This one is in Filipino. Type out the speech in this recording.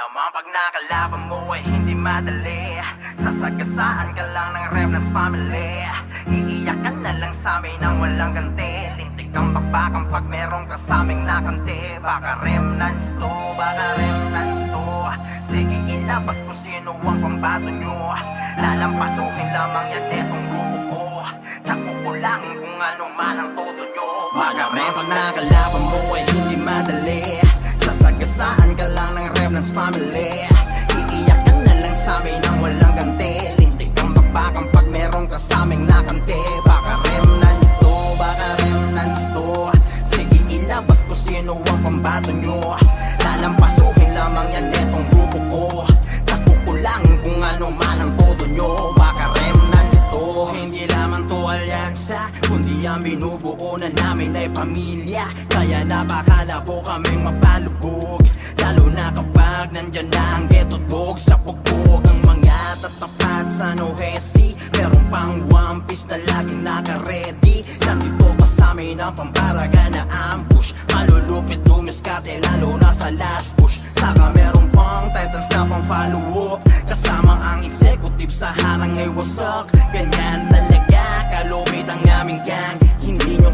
Malamang pag nakalaban mo ay hindi madali. Sasagasaan ka lang ng Remnants family. Iiyak ka na lang sa amin nang walang ganti. Lintik kang bakbakang pag merong kasaming nakanti. Baka Remnants to, baka Remnants to. Sige ilabas kung sino ang pambato nyo. Lalampasukin lamang yan etong grupo ko. Tsak kukulangin kung ano man ang todo nyo. Malamang pag nakalaban mo ay hindi madali. Sasagasaan ka lang ng Remnants family. Iiyak ka na lang sa amin nang walang ganti. Lintik kang bakbakang pag merong kasaming nakanti. Baka Remnants to, baka Remnants to. Sige ilabas ko sino ang pambato nyo. Lalampasuhin lamang yan etong grupo ko. Takukulangin kung ano man ang todo nyo. Baka Remnants to. Hindi lamang to alyansa, kundi ang binubuo na namin ay pamilya. Kaya napakalabo kaming mapalubog. Lalo na kapag nandyan na ang ghetto't bog. Sa pugbog ang mga tatapat sa Nohesi. Meron pang One Piece na laging naka-ready. Nandito pa sa amin ang pambaraga na ambush. Malulupit dumiskate lalo na sa last push. Saka meron pang Titans na pang follow up. Kasama ang executive sa harang ay wasak. Ganyan talaga kalupit ang aming gang. Hindi nyo